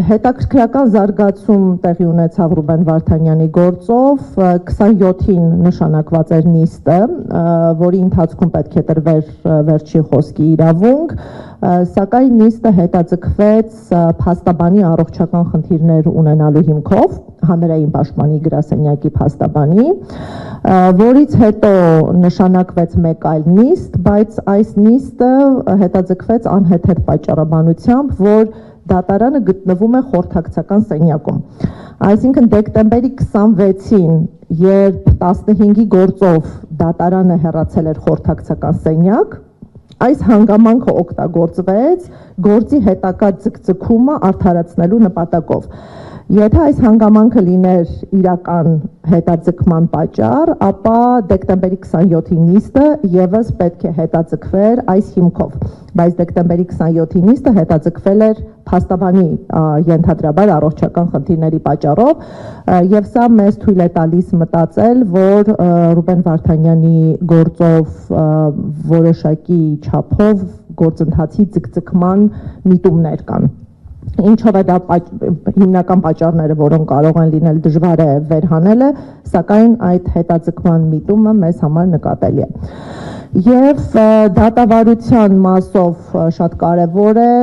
Հետաքրքրական զարգացում տեղի ունեցավ Ռուբեն Վարդանյանի գործով, 27-ին նշանակված էր նիստը, որի ընթացքում պետք է տրվեր վերջի խոսքի իրավունք, սակայն նիստը հետաձգվեց փաստաբանի առողջական խնդիրներ ունենալու հիմքով, հանրային պաշտպանի գրասենյակի փաստաբանի, որից հետո նշանակվեց մեկ այլ նիստ, բայց այս նիստը հետաձգվեց անհեթեթ պատճառաբանությամբ, որ դատարանը գտնվում է խորհրդակցական սենյակում։ Այսինքն դեկտեմբերի 26-ին, երբ 15-ի գործով դատարանը հեռացել էր խորհրդակցական սենյակ, այս հանգամանքը օգտագործվեց գործի հետագա ձգձգումը արդարացնելու նպատակով։ Եթե այս հանգամանքը լիներ իրական հետաձգման պատճառ, ապա դեկտեմբերի 27-ի նիստը եւս պետք է հետաձգվեր այս հիմքով, բայց դեկտեմբերի 27-ի նիստը հետաձգվել էր փաստաբանի ենթադրաբար առողջական խնդիրների պատճառով, եւ սա մեզ թույլ է տալիս մտածել, որ Ռուբեն Վարդանյանի գործով որոշակի չափով գործընթացի ձգձգման միտումներ կան։ Ինչով է դա հիմնական պատճառները, որոնք կարող են լինել դժվար է վերհանելը, սակայն այդ հետաձգման միտումը մեզ համար նկատելի է։ Եվ դատավարության մասով շատ կարևոր է,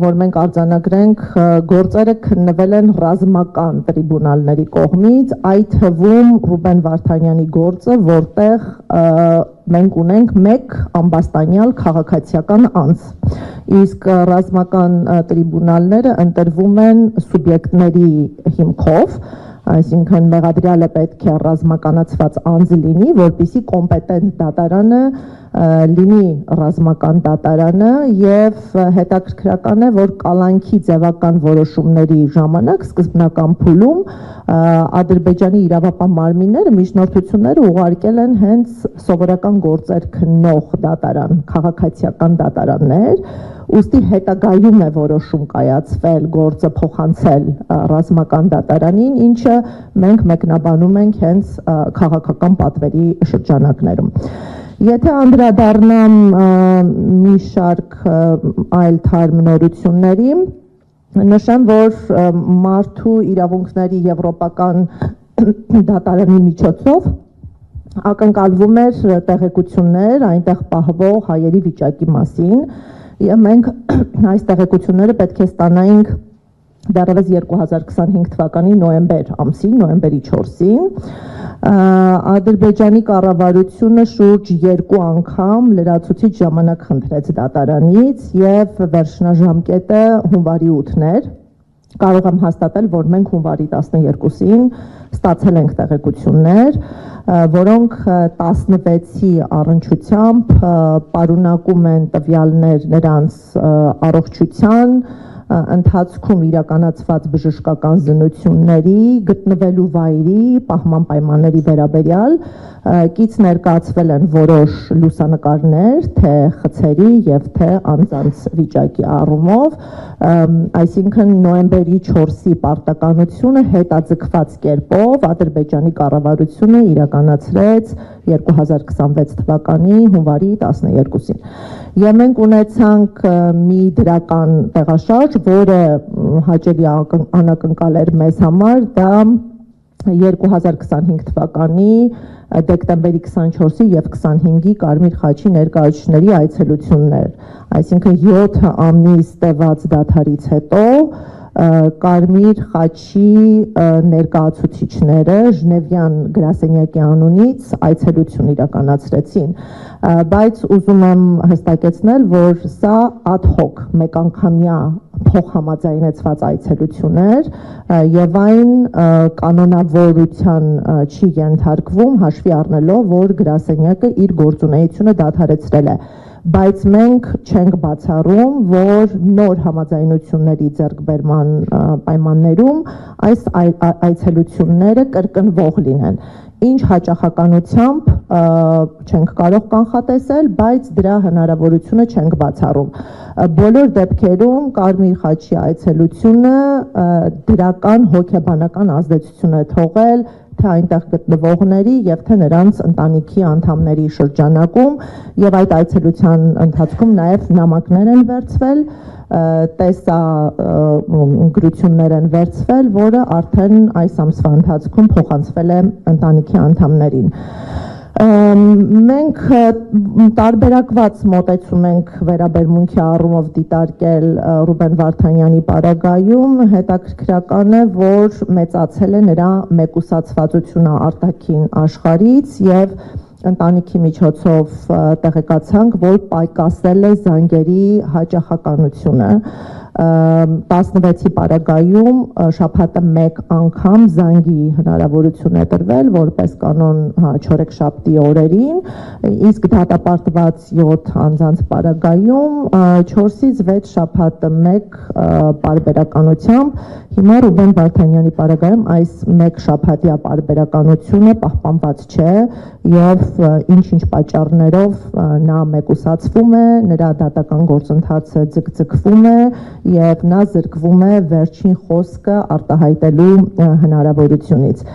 որ մենք արձանագրենք, գործերը քննվել են ռազմական տրիբունալների կողմից, այդ թվում Ռուբեն Վարդանյանի գործը, որտեղ մենք ունենք մեկ ամբաստանյալ քաղաքացիական անձ, իսկ ռազմական տրիբունալները ընտրվում են սուբյեկտների հիմքով, այսինքն մեղադրյալը պետք է ռազմականացված անձ լինի, որպեսզի կոմպետենտ դատարանը լինի ռազմական դատարանը եւ հետաքրքրական է, որ կալանքի ձևական որոշումների ժամանակ սկզբնական փուլում Ադրբեջանի իրավապահ մարմինները միջնորդությունները ուղարկել են հենց սովորական գործեր քննող դատարան, քաղաքացիական դատարաններ, ուստի հետագայում է որոշում կայացվել գործը փոխանցել ռազմական դատարանին, ինչը մենք մեկնաբանում ենք հենց քաղաքական պատվերի շրջանակներում։ Եթե անդրադառնամ մի շարք այլ թարմնորությունների, նշեմ, որ մարդու իրավունքների եվրոպական դատարանի միջոցով ակնկալվում էր տեղեկություններ այնտեղ պահվող հայերի վիճակի մասին, եւ մենք այս տեղեկությունները պետք է ստանայինք դեռևս 2025 թվականի նոյեմբեր ամսին, նոյեմբերի 4-ին, Ադրբեջանի կառավարությունը շուրջ 2 անգամ լրացուցիչ ժամանակ խնդրեց դատարանից եւ վերջնաժամկետը հունվարի 8-ն էր։ Կարող եմ հաստատել, որ մենք հունվարի 12-ին ստացել ենք տեղեկություններ, որոնք 16-ի առնչությամբ պարունակում են տվյալներ նրանց առողջության ընթացքում իրականացված բժշկական զննությունների, գտնվելու վայրի, պահման պայմանների վերաբերյալ, կից ներկայացվել են որոշ լուսանկարներ, թե խցերի եւ թե անձանց վիճակի առումով, այսինքն նոյեմբերի 4-ի պարտականությունը հետաձգված կերպով Ադրբեջանի կառավարությունը իրականացրեց 2026 թվականի հունվարի 12-ին։ Եվ մենք ունեցանք մի դրական տեղաշարժ, որը հաճելի անակնկալ էր մեզ համար, դա 2025 թվականի դեկտեմբերի 24-ի եւ 25-ի Կարմիր խաչի ներկայացուցիչների այցելություններ, այսինքն 7 ամիս տևած դադարից հետո Կարմիր խաչի ներկայացուցիչները Ժնևյան գրասենյակի անունից այցելություն իրականացրեցին, բայց ուզում եմ հստակեցնել, որ սա ad hoc մեկանգամյա փոխհամաձայնեցված այցելություն էր եւ այն կանոնավորության չի ենթարկվում, հաշվի առնելով, որ գրասենյակը իր գործունեությունը դադարեցրել է, բայց մենք չենք բացառում, որ նոր համաձայնությունների ձեռքբերման պայմաններում այս այցելությունները կրկնվող լինեն։ Ինչ հաճախականությամբ չենք կարող կանխատեսել, բայց դրա հնարավորությունը չենք բացառում։ Բոլոր դեպքերում Կարմիր խաչի այցելությունը դրական հոգեբանական ազդեցություն է թողել թե այնտեղ գտնվողների եւ թե նրանց ընտանիքի անդամների շրջանակում եւ այդ այցելության ընթացքում նաեւ նամակներ են վերցվել, տեսա գրություններ են վերցվել, որը արդեն այս ամսվա ընթացքում փոխանցվել է ընտանիքի անդամներին։ Մենք տարբերակված մոտեցում ենք վերաբերմունքի առումով դիտարկել Ռուբեն Վարդանյանի պարագայում, հետաքրքրական է, որ մեծացել է նրա մեկուսացվածությունը արտաքին աշխարհից եւ ընտանիքի միջոցով տեղեկացանք, որ պայքասել է զանգերի հաճախականությունը 16-ի պարագայում շաբաթը մեկ անգամ զանգի հնարավորություն է տրվել որպես կանոն չորեքշաբթի օրերին, իսկ դատապարտված 7 անձանց պարագայում 4-ից 6 շաբաթը մեկ պարբերականությամբ, հիմա Ռուբեն Վարդանյանի պարագայում այս մեկ շաբաթյա պարբերականությունը պահպանված չէ եւ ինչ-ինչ պատճառներով նա մեկուսացվում է, նրա դատական գործընթացը ձգձգվում է եւ նա զրկվում է վերջին խոսքը արտահայտելու հնարավորությունից։